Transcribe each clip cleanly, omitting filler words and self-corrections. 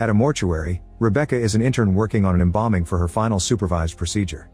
At a mortuary, Rebecca is an intern working on an embalming for her final supervised procedure.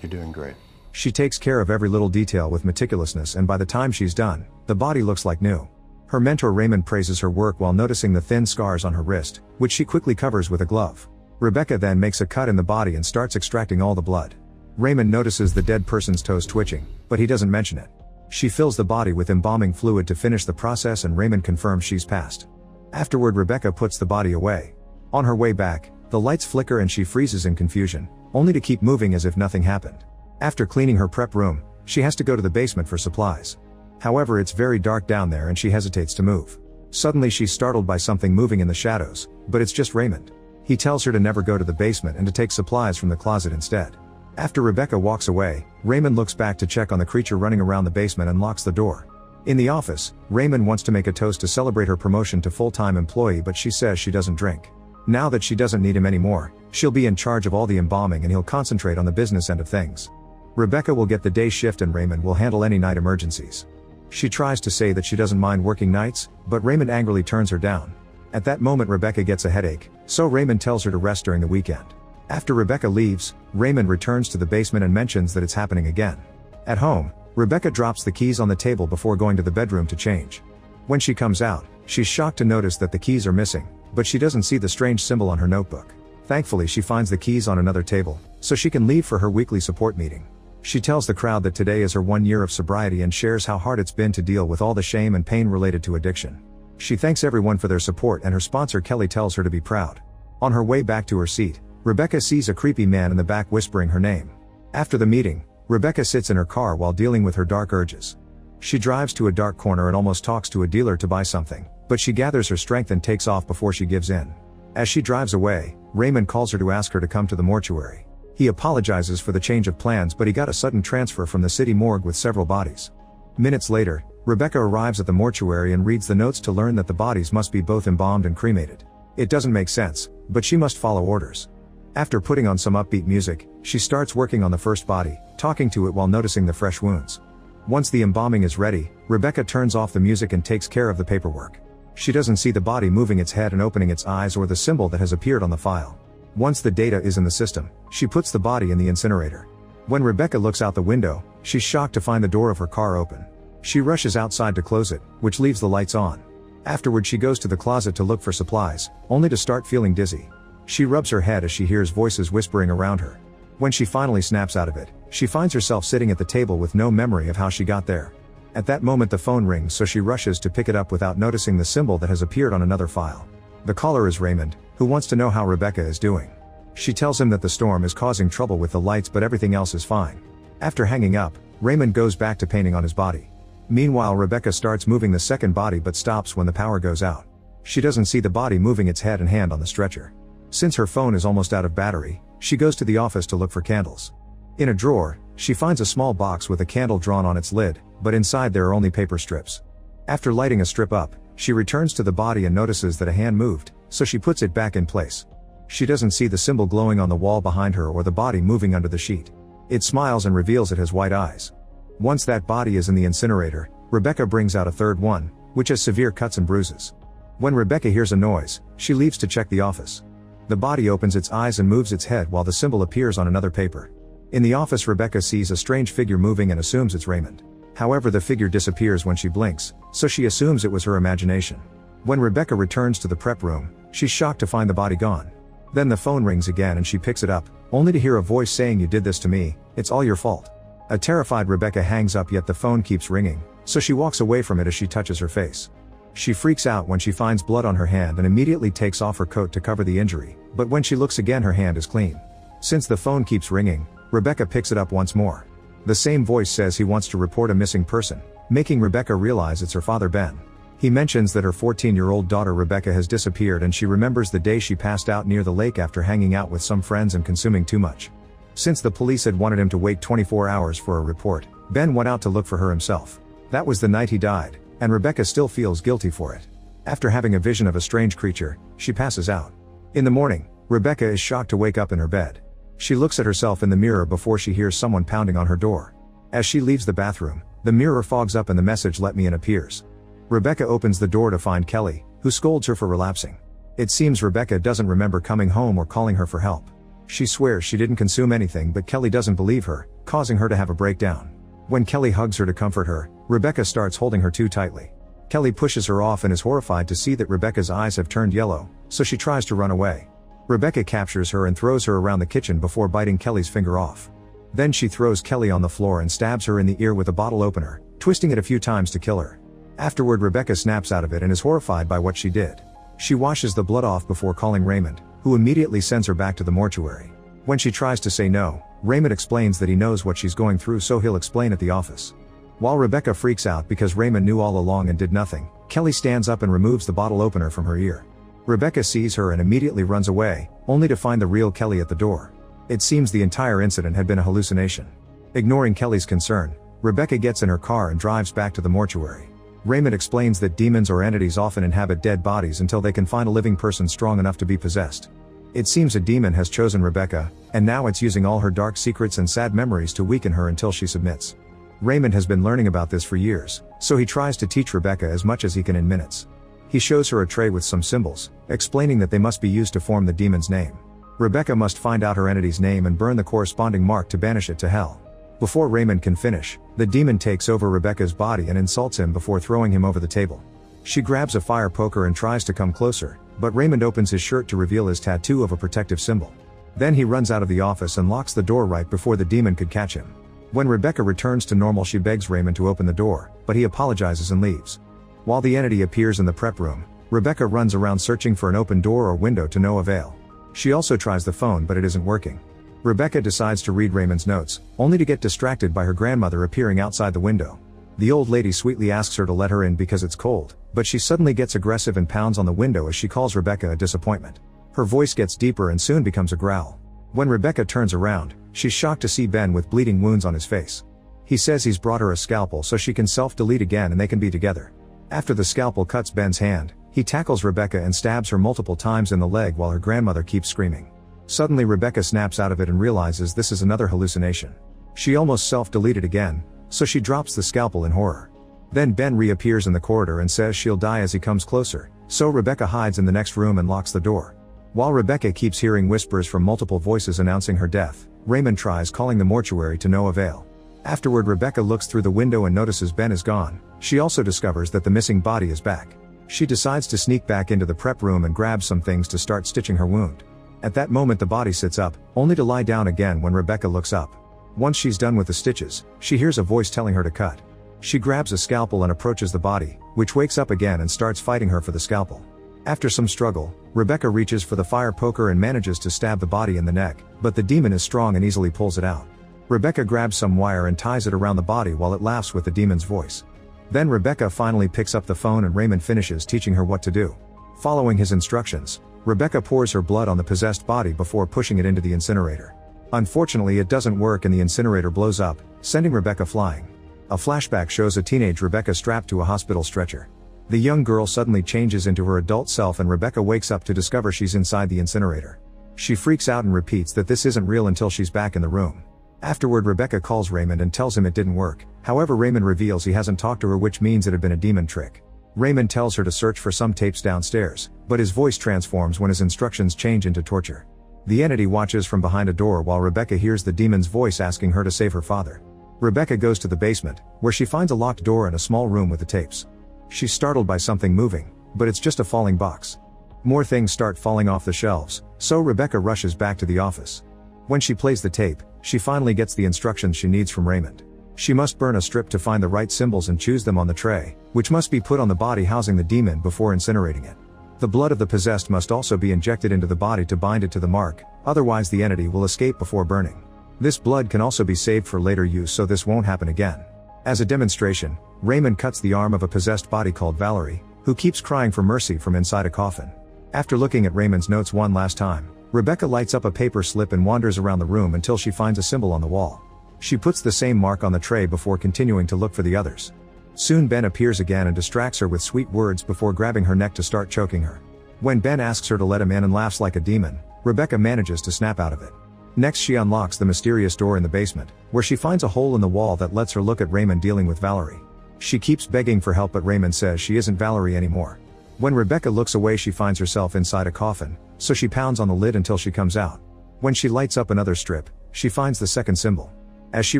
You're doing great. She takes care of every little detail with meticulousness, and by the time she's done, the body looks like new. Her mentor Raymond praises her work while noticing the thin scars on her wrist, which she quickly covers with a glove. Rebecca then makes a cut in the body and starts extracting all the blood. Raymond notices the dead person's toes twitching, but he doesn't mention it. She fills the body with embalming fluid to finish the process, and Raymond confirms she's passed. Afterward, Rebecca puts the body away. On her way back, the lights flicker and she freezes in confusion, only to keep moving as if nothing happened. After cleaning her prep room, she has to go to the basement for supplies. However, it's very dark down there and she hesitates to move. Suddenly she's startled by something moving in the shadows, but it's just Raymond. He tells her to never go to the basement and to take supplies from the closet instead. After Rebecca walks away, Raymond looks back to check on the creature running around the basement and locks the door. In the office, Raymond wants to make a toast to celebrate her promotion to full-time employee, but she says she doesn't drink. Now that she doesn't need him anymore, she'll be in charge of all the embalming and he'll concentrate on the business end of things. Rebecca will get the day shift and Raymond will handle any night emergencies. She tries to say that she doesn't mind working nights, but Raymond angrily turns her down. At that moment, Rebecca gets a headache, so Raymond tells her to rest during the weekend. After Rebecca leaves, Raymond returns to the basement and mentions that it's happening again. At home, Rebecca drops the keys on the table before going to the bedroom to change. When she comes out, she's shocked to notice that the keys are missing, but she doesn't see the strange symbol on her notebook. Thankfully, she finds the keys on another table, so she can leave for her weekly support meeting. She tells the crowd that today is her 1 year of sobriety and shares how hard it's been to deal with all the shame and pain related to addiction. She thanks everyone for their support, and her sponsor Kelly tells her to be proud. On her way back to her seat, Rebecca sees a creepy man in the back whispering her name. After the meeting, Rebecca sits in her car while dealing with her dark urges. She drives to a dark corner and almost talks to a dealer to buy something, but she gathers her strength and takes off before she gives in. As she drives away, Raymond calls her to ask her to come to the mortuary. He apologizes for the change of plans, but he got a sudden transfer from the city morgue with several bodies. Minutes later, Rebecca arrives at the mortuary and reads the notes to learn that the bodies must be both embalmed and cremated. It doesn't make sense, but she must follow orders. After putting on some upbeat music, she starts working on the first body, talking to it while noticing the fresh wounds. Once the embalming is ready, Rebecca turns off the music and takes care of the paperwork. She doesn't see the body moving its head and opening its eyes or the symbol that has appeared on the file. Once the data is in the system, she puts the body in the incinerator. When Rebecca looks out the window, she's shocked to find the door of her car open. She rushes outside to close it, which leaves the lights on. Afterward, she goes to the closet to look for supplies, only to start feeling dizzy. She rubs her head as she hears voices whispering around her. When she finally snaps out of it, she finds herself sitting at the table with no memory of how she got there. At that moment, the phone rings, so she rushes to pick it up without noticing the symbol that has appeared on another file. The caller is Raymond, who wants to know how Rebecca is doing. She tells him that the storm is causing trouble with the lights, but everything else is fine. After hanging up, Raymond goes back to painting on his body. Meanwhile, Rebecca starts moving the second body but stops when the power goes out. She doesn't see the body moving its head and hand on the stretcher. Since her phone is almost out of battery, she goes to the office to look for candles. In a drawer, she finds a small box with a candle drawn on its lid, but inside there are only paper strips. After lighting a strip up, she returns to the body and notices that a hand moved, so she puts it back in place. She doesn't see the symbol glowing on the wall behind her or the body moving under the sheet. It smiles and reveals it has white eyes. Once that body is in the incinerator, Rebecca brings out a third one, which has severe cuts and bruises. When Rebecca hears a noise, she leaves to check the office. The body opens its eyes and moves its head while the symbol appears on another paper. In the office, Rebecca sees a strange figure moving and assumes it's Raymond. However, the figure disappears when she blinks, so she assumes it was her imagination. When Rebecca returns to the prep room, she's shocked to find the body gone. Then the phone rings again and she picks it up, only to hear a voice saying, "You did this to me, it's all your fault." A terrified Rebecca hangs up, yet the phone keeps ringing, so she walks away from it as she touches her face. She freaks out when she finds blood on her hand and immediately takes off her coat to cover the injury, but when she looks again, her hand is clean. Since the phone keeps ringing, Rebecca picks it up once more. The same voice says he wants to report a missing person, making Rebecca realize it's her father Ben. He mentions that her 14-year-old daughter Rebecca has disappeared, and she remembers the day she passed out near the lake after hanging out with some friends and consuming too much. Since the police had wanted him to wait 24 hours for a report, Ben went out to look for her himself. That was the night he died, and Rebecca still feels guilty for it. After having a vision of a strange creature, she passes out. In the morning, Rebecca is shocked to wake up in her bed. She looks at herself in the mirror before she hears someone pounding on her door. As she leaves the bathroom, the mirror fogs up and the message "Let me in" appears. Rebecca opens the door to find Kelly, who scolds her for relapsing. It seems Rebecca doesn't remember coming home or calling her for help. She swears she didn't consume anything, but Kelly doesn't believe her, causing her to have a breakdown. When Kelly hugs her to comfort her, Rebecca starts holding her too tightly. Kelly pushes her off and is horrified to see that Rebecca's eyes have turned yellow, so she tries to run away. Rebecca captures her and throws her around the kitchen before biting Kelly's finger off. Then she throws Kelly on the floor and stabs her in the ear with a bottle opener, twisting it a few times to kill her. Afterward, Rebecca snaps out of it and is horrified by what she did. She washes the blood off before calling Raymond, who immediately sends her back to the mortuary. When she tries to say no, Raymond explains that he knows what she's going through, so he'll explain at the office. While Rebecca freaks out because Raymond knew all along and did nothing, Kelly stands up and removes the bottle opener from her ear. Rebecca sees her and immediately runs away, only to find the real Kelly at the door. It seems the entire incident had been a hallucination. Ignoring Kelly's concern, Rebecca gets in her car and drives back to the mortuary. Raymond explains that demons or entities often inhabit dead bodies until they can find a living person strong enough to be possessed. It seems a demon has chosen Rebecca, and now it's using all her dark secrets and sad memories to weaken her until she submits. Raymond has been learning about this for years, so he tries to teach Rebecca as much as he can in minutes. He shows her a tray with some symbols, explaining that they must be used to form the demon's name. Rebecca must find out her entity's name and burn the corresponding mark to banish it to hell. Before Raymond can finish, the demon takes over Rebecca's body and insults him before throwing him over the table. She grabs a fire poker and tries to come closer, but Raymond opens his shirt to reveal his tattoo of a protective symbol. Then he runs out of the office and locks the door right before the demon could catch him. When Rebecca returns to normal, she begs Raymond to open the door, but he apologizes and leaves. While the entity appears in the prep room, Rebecca runs around searching for an open door or window to no avail. She also tries the phone, but it isn't working. Rebecca decides to read Raymond's notes, only to get distracted by her grandmother appearing outside the window. The old lady sweetly asks her to let her in because it's cold, but she suddenly gets aggressive and pounds on the window as she calls Rebecca a disappointment. Her voice gets deeper and soon becomes a growl. When Rebecca turns around, she's shocked to see Ben with bleeding wounds on his face. He says he's brought her a scalpel so she can self-delete again and they can be together. After the scalpel cuts Ben's hand, he tackles Rebecca and stabs her multiple times in the leg while her grandmother keeps screaming. Suddenly Rebecca snaps out of it and realizes this is another hallucination. She almost self-deleted again, so she drops the scalpel in horror. Then Ben reappears in the corridor and says she'll die as he comes closer, so Rebecca hides in the next room and locks the door. While Rebecca keeps hearing whispers from multiple voices announcing her death, Raymond tries calling the mortuary to no avail. Afterward, Rebecca looks through the window and notices Ben is gone. She also discovers that the missing body is back. She decides to sneak back into the prep room and grab some things to start stitching her wound. At that moment, the body sits up, only to lie down again when Rebecca looks up. Once she's done with the stitches, she hears a voice telling her to cut. She grabs a scalpel and approaches the body, which wakes up again and starts fighting her for the scalpel. After some struggle, Rebecca reaches for the fire poker and manages to stab the body in the neck, but the demon is strong and easily pulls it out. Rebecca grabs some wire and ties it around the body while it laughs with the demon's voice. Then Rebecca finally picks up the phone and Raymond finishes teaching her what to do. Following his instructions, Rebecca pours her blood on the possessed body before pushing it into the incinerator. Unfortunately, it doesn't work and the incinerator blows up, sending Rebecca flying. A flashback shows a teenage Rebecca strapped to a hospital stretcher. The young girl suddenly changes into her adult self and Rebecca wakes up to discover she's inside the incinerator. She freaks out and repeats that this isn't real until she's back in the room. Afterward, Rebecca calls Raymond and tells him it didn't work. However, Raymond reveals he hasn't talked to her, which means it had been a demon trick. Raymond tells her to search for some tapes downstairs, but his voice transforms when his instructions change into torture. The entity watches from behind a door while Rebecca hears the demon's voice asking her to save her father. Rebecca goes to the basement, where she finds a locked door and a small room with the tapes. She's startled by something moving, but it's just a falling box. More things start falling off the shelves, so Rebecca rushes back to the office. When she plays the tape, she finally gets the instructions she needs from Raymond. She must burn a strip to find the right symbols and choose them on the tray, which must be put on the body housing the demon before incinerating it. The blood of the possessed must also be injected into the body to bind it to the mark, otherwise the entity will escape before burning. This blood can also be saved for later use, so this won't happen again. As a demonstration, Raymond cuts the arm of a possessed body called Valerie, who keeps crying for mercy from inside a coffin. After looking at Raymond's notes one last time, Rebecca lights up a paper slip and wanders around the room until she finds a symbol on the wall. She puts the same mark on the tray before continuing to look for the others. Soon Ben appears again and distracts her with sweet words before grabbing her neck to start choking her. When Ben asks her to let him in and laughs like a demon, Rebecca manages to snap out of it. Next, she unlocks the mysterious door in the basement, where she finds a hole in the wall that lets her look at Raymond dealing with Valerie. She keeps begging for help, but Raymond says she isn't Valerie anymore. When Rebecca looks away, she finds herself inside a coffin, so she pounds on the lid until she comes out. When she lights up another strip, she finds the second symbol. As she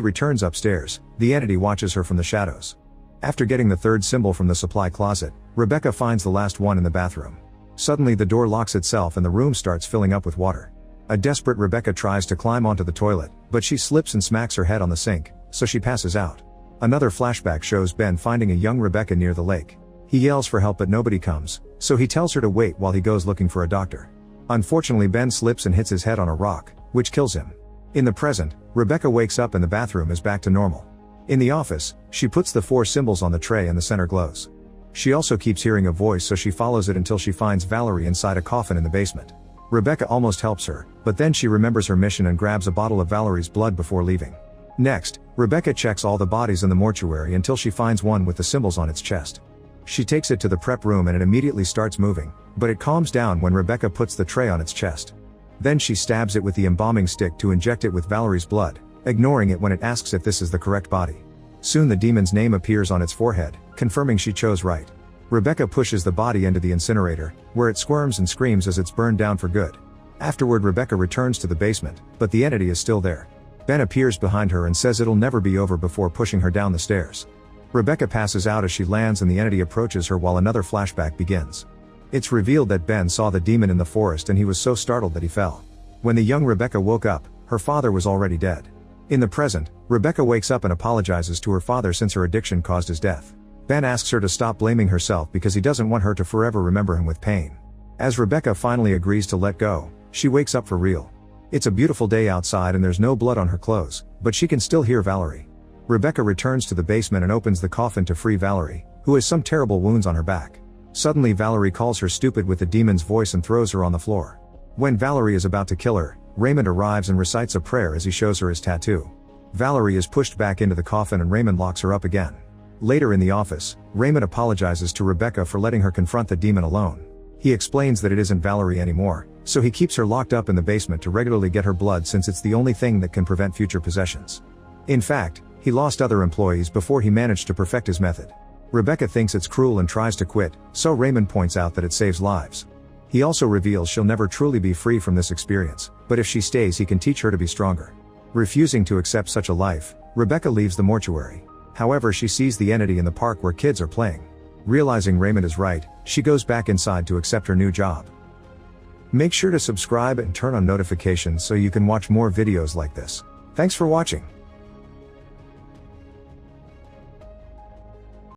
returns upstairs, the entity watches her from the shadows. After getting the third symbol from the supply closet, Rebecca finds the last one in the bathroom. Suddenly the door locks itself and the room starts filling up with water. A desperate Rebecca tries to climb onto the toilet, but she slips and smacks her head on the sink, so she passes out. Another flashback shows Ben finding a young Rebecca near the lake. He yells for help but nobody comes, so he tells her to wait while he goes looking for a doctor. Unfortunately, Ben slips and hits his head on a rock, which kills him. In the present, Rebecca wakes up and the bathroom is back to normal. In the office, she puts the 4 symbols on the tray and the center glows. She also keeps hearing a voice, so she follows it until she finds Valerie inside a coffin in the basement. Rebecca almost helps her, but then she remembers her mission and grabs a bottle of Valerie's blood before leaving. Next, Rebecca checks all the bodies in the mortuary until she finds one with the symbols on its chest. She takes it to the prep room and it immediately starts moving, but it calms down when Rebecca puts the tray on its chest. Then she stabs it with the embalming stick to inject it with Valerie's blood, ignoring it when it asks if this is the correct body. Soon the demon's name appears on its forehead, confirming she chose right. Rebecca pushes the body into the incinerator, where it squirms and screams as it's burned down for good. Afterward, Rebecca returns to the basement, but the entity is still there. Ben appears behind her and says it'll never be over before pushing her down the stairs. Rebecca passes out as she lands and the entity approaches her while another flashback begins. It's revealed that Ben saw the demon in the forest and he was so startled that he fell. When the young Rebecca woke up, her father was already dead. In the present, Rebecca wakes up and apologizes to her father since her addiction caused his death. Ben asks her to stop blaming herself because he doesn't want her to forever remember him with pain. As Rebecca finally agrees to let go, she wakes up for real. It's a beautiful day outside and there's no blood on her clothes, but she can still hear Valerie. Rebecca returns to the basement and opens the coffin to free Valerie, who has some terrible wounds on her back. Suddenly Valerie calls her stupid with the demon's voice and throws her on the floor. When Valerie is about to kill her, Raymond arrives and recites a prayer as he shows her his tattoo. Valerie is pushed back into the coffin and Raymond locks her up again. Later in the office, Raymond apologizes to Rebecca for letting her confront the demon alone. He explains that it isn't Valerie anymore, so he keeps her locked up in the basement to regularly get her blood since it's the only thing that can prevent future possessions. In fact, he lost other employees before he managed to perfect his method. Rebecca thinks it's cruel and tries to quit, so Raymond points out that it saves lives. He also reveals she'll never truly be free from this experience, but if she stays he can teach her to be stronger. Refusing to accept such a life, Rebecca leaves the mortuary. However, she sees the entity in the park where kids are playing. Realizing Raymond is right, she goes back inside to accept her new job. Make sure to subscribe and turn on notifications so you can watch more videos like this. Thanks for watching.